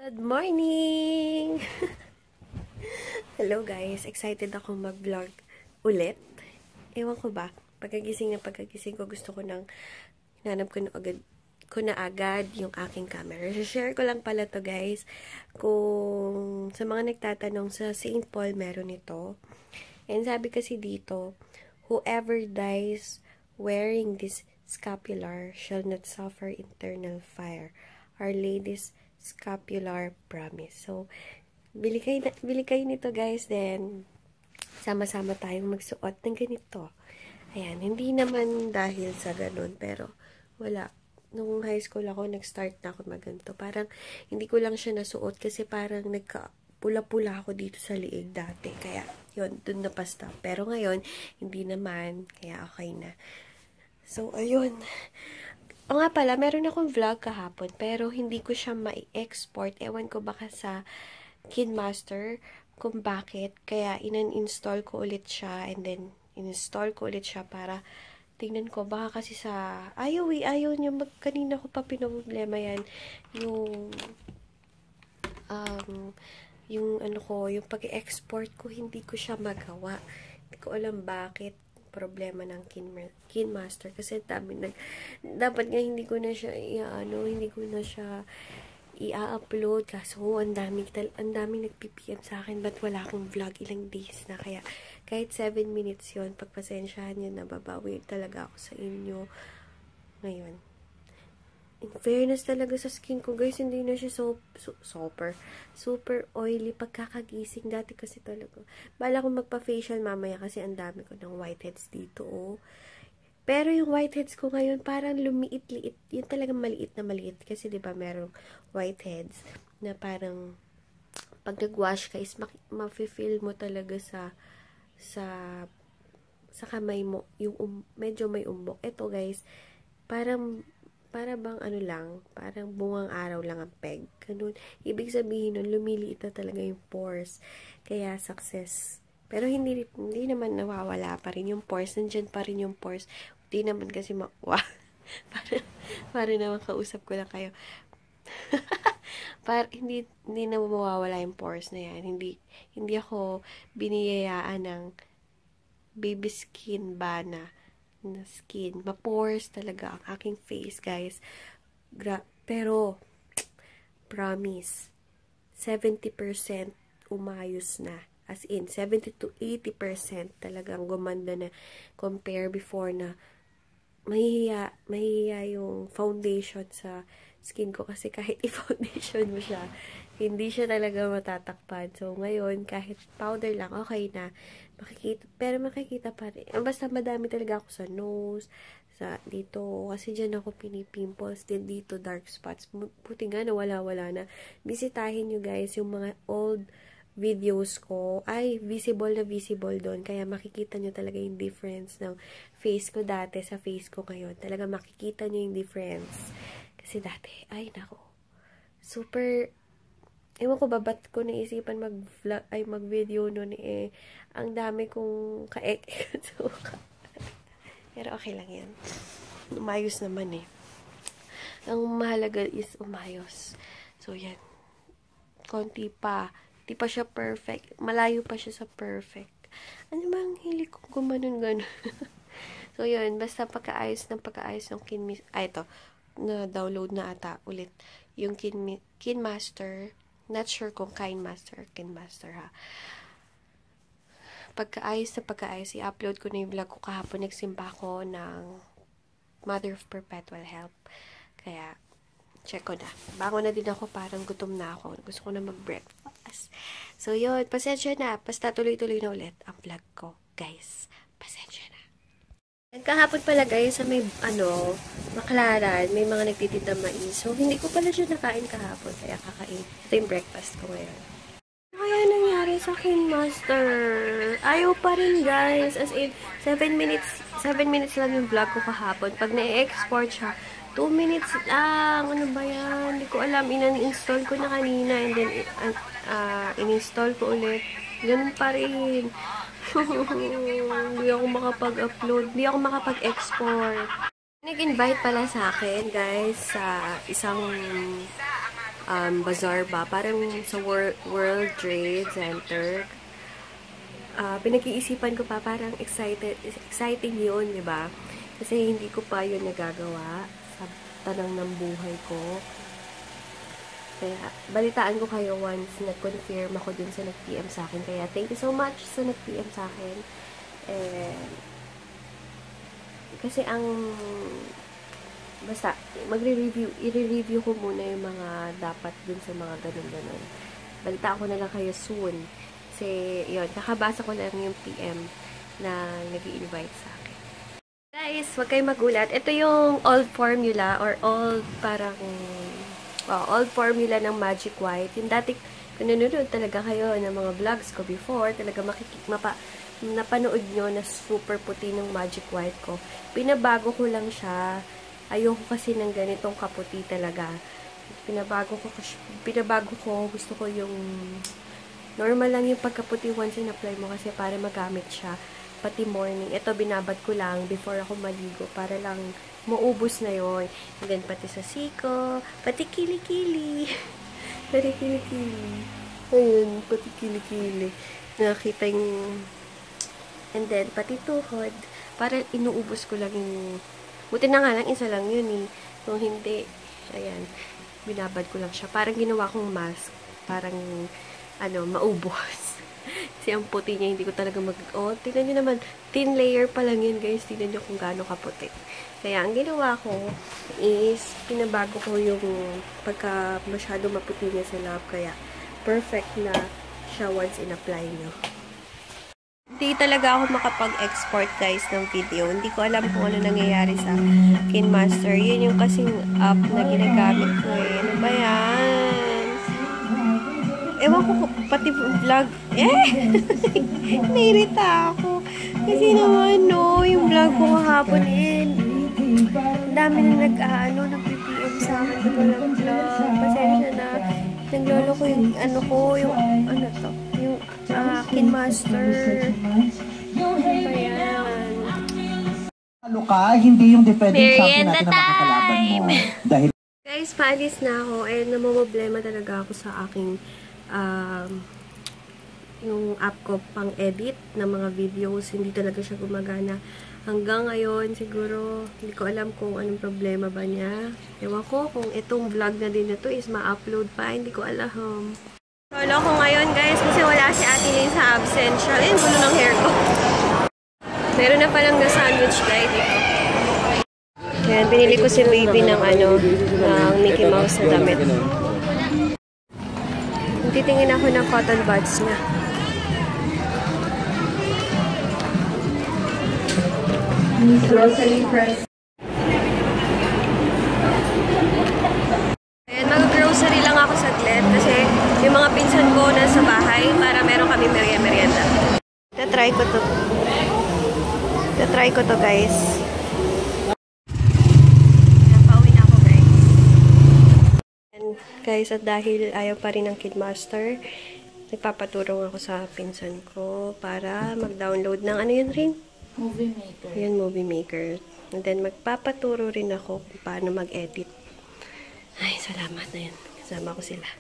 Good morning! Hello guys, excited ako mag-vlog ulit. Ewan ko ba, pagkagising ko, gusto ko nang hinanap ko na agad yung aking camera. Share ko lang pala to guys. Kung sa mga nagtatanong, sa St. Paul meron ito. And sabi kasi dito, whoever dies wearing this scapular shall not suffer eternal fire. Our Lady's scapular promise. So, bili kayo nito guys, then sama-sama tayong magsuot ng ganito. Ayan, hindi naman dahil sa ganun, pero wala. Nung high school ako, nag-start na ako magganto. Parang hindi ko lang siya nasuot kasi parang pula-pula ako dito sa liig dati. Kaya, yun, dun napastop. Pero ngayon, hindi naman. Kaya okay na. So, ayun. O nga pala, meron akong vlog kahapon, pero hindi ko siya ma-export. Ewan ko baka sa KineMaster kung bakit. Kaya, inan-install ko ulit siya, and then, install ko ulit siya para tingnan ko. Baka kasi sa, ayaw niya. Kanina ko pa pinoproblema yan. Yung pag-export ko, hindi ko siya magawa. Hindi ko alam bakit problema ng KineMaster kasi dapat nga hindi ko na siya i-upload kaso ang dami nagpi-PM sa akin but wala akong vlog ilang days na, kaya kahit 7 minutes yon, pagpasensyahan nyo, nababawi talaga ako sa inyo ngayon. In fairness talaga sa skin ko guys, hindi na siya super oily pagkakagising. Dati kasi talaga bala ko magpa-facial mamaya kasi ang dami ko ng whiteheads dito, oh. Pero yung whiteheads ko ngayon parang lumiit-liit, yung talagang maliit na maliit kasi 'di ba merong whiteheads na parang pag nag-wash ka is ma-feel mo talaga sa kamay mo yung medyo may umbok. Ito guys, para bang parang bungang araw lang ang peg. Ganun. Ibig sabihin nun, lumiliit na talaga yung pores. Kaya, success. Pero hindi naman nawawala pa rin yung pores. Nandyan pa rin yung pores. Hindi naman kasi para naman kausap ko lang kayo. Hindi na mawawala yung pores na yan. Hindi ako biniyayaan ng baby skin ba na skin. Ma-pores talaga ang aking face, guys. Pero, promise, 70% umayos na. As in, 70 to 80% talagang gumanda na compare before na mahihiya yung foundation sa skin ko kasi kahit i-foundation mo siya, hindi siya talaga matatakpan. So, ngayon, kahit powder lang, okay na. Makikita pa rin. Basta madami talaga ako sa nose, dito, kasi dyan ako pinipimples, din dito dark spots. Buti nga, wala na. Bisitahin nyo guys, yung mga old videos ko, ay visible doon. Kaya makikita nyo talaga yung difference ng face ko dati sa face ko ngayon. Talaga makikita nyo yung difference. Kasi dati, ay nako, super, ewan ko ba, ba't ko naisipan mag-video nun eh. Ang dami kong so, pero okay lang yan. Umayos naman eh. Ang mahalaga is umayos. So, yan. Konti pa. Di pa siya perfect. Malayo pa siya sa perfect. Ano ba ang hili kong gumanon-ganon? So, yun. Basta pagkaayos ng ito. Na-download na ata ulit. Yung KineMaster. Not sure kung KineMaster ha. Pagkaayos, i-upload ko na yung vlog ko kahapon. Nagsimba ko ng Mother of Perpetual Help. Kaya, check ko na. Bangon na din ako, parang gutom na ako. Gusto ko na mag-breakfast. So, yun. Pasensya na. Basta tuloy-tuloy na ulit ang vlog ko. Guys, pasensya na. And kahapon pala guys, sa may, Baclaran, may mga nagtitinda mais. So, hindi ko pala siya nakain kahapon. Kaya kakain. Ito yung breakfast ko ngayon. Kaya nangyari sa KineMaster. Ayaw pa rin guys. As in, 7 minutes lang yung vlog ko kahapon. Pag na-export siya, 2 minutes lang. Ano ba yan? Hindi ko alam. Inan-install ko na kanina. And then, in-install ko ulit. Ganun pa rin. Hindi ako makapag-upload. Hindi ako makapag-export. Nag-invite pala sa akin, guys, sa isang bazaar ba? Parang sa World Trade Center. Pinag-iisipan ko pa, parang exciting yun, di ba? Kasi hindi ko pa yun nagagawa sa tanang ng buhay ko. Kaya, balitaan ko kayo once nag-confirm ako dun sa nag-PM sa akin. Kaya, thank you so much sa nag-PM sa akin. Kasi basta, i-review ko muna yung mga dapat dun sa mga ganun-ganun. Balitaan ko na lang kayo soon. Kasi, yun, nakabasa ko lang yung PM na nag-i-invite sa akin. Guys, huwag kayong magulat. Ito yung old formula or old formula ng Magic White. Yung dati, kung nanonood talaga kayo ng mga vlogs ko before, talaga napanood nyo na super puti ng Magic White ko. Pinabago ko lang siya. Ayoko kasi ng ganitong kaputi talaga. Pinabago ko, gusto ko yung normal lang yung pagkaputi once in-apply mo kasi para magamit siya. Pati morning. Ito, binabad ko lang before ako maligo para lang maubos na yon. And then, pati sa siko, pati kilikili. Pati kilikili. Ayun, pati kilikili. Nakita yung... And then, pati tuhod. Para inuubos ko lang yung... Buti na nga lang, isa lang yun eh. Kung hindi, ayan, binabad ko lang siya. Parang ginawa kong mask. Parang, maubos. Kasi ang puti niya, hindi ko talaga tingnan nyo naman, thin layer pa lang yun, guys. Tingnan nyo kung gaano kaputi. Kaya, ang ginawa ko is, pinabago ko yung pagka masyado maputi niya sa lap. Kaya, perfect na siya once in-apply nyo. Hindi talaga ako makapag-export, guys, ng video. Hindi ko alam kung ano nangyayari sa KineMaster. Yun yung kasing app na ginagamit ko eh. Ano ba yan? Ewan ko, pati vlog. Nairita ako. Kasi naman, yung vlog ko kahapon ang dami na nag-PPM sa akin ko ng vlog. Pasensya na. Naglolo ko yung, yung KineMaster. Ano ba yan? Hindi yung defending champion natin na makakalaban mo. Dahil Guys, paalis na ako. Namamblema talaga ako sa aking yung app ko pang edit ng mga videos. Hindi talaga siya gumagana. Hanggang ngayon, siguro, hindi ko alam kung anong problema ba niya. Ewan ko kung itong vlog na din na to is ma-upload pa. Hindi ko alam. Solo ko ngayon, guys, kasi wala si Ate Lynn sa absent siya. Gulo ng hair ko. Meron na palang na sandwich guy dito. Ayan, binili ko si baby ng ng Mickey Mouse na damit. Titingin ako ng cotton buds niya. Grocery price. Ayan, mag-grocery lang ako saglit kasi yung mga pinsan ko nasa bahay para meron kami merienda. Tatry ko to guys. Guys, at dahil ayaw pa rin ng KineMaster, nagpapaturong ako sa pinsan ko para mag-download ng yun rin? Movie Maker. Yan, Movie Maker. And then, magpapaturo rin ako kung paano mag-edit. Ay, salamat na yan. Kasama ko sila.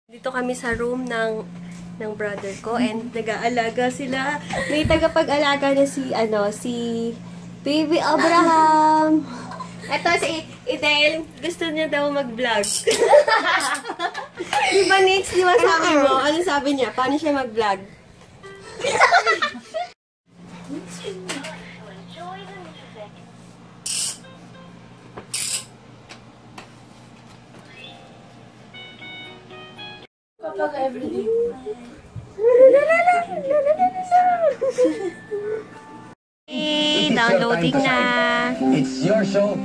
Dito kami sa room ng brother ko and nag-aalaga sila. May tagapag-alaga na si Baby Abraham. Ito si Idel, gusto niya daw mag-vlog. Diba next, di ba sabi mo? Ano sabi niya? Paano siya mag-vlog? Kapag everyday. Downloading na. it's your show.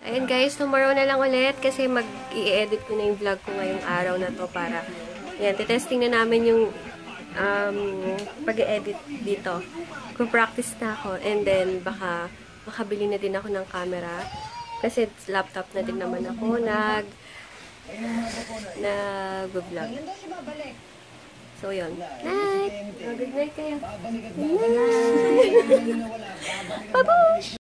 Ayun guys, tomorrow na lang ulit kasi mag-i-edit ko na yung vlog ko ngayong araw na to para yan, titesting na namin yung pag-i-edit dito. Practice na ako and then baka makabili na din ako ng camera kasi laptop na din naman ako nag-vlog. So yun. Night! Good night kayo. Night! Bye-bye!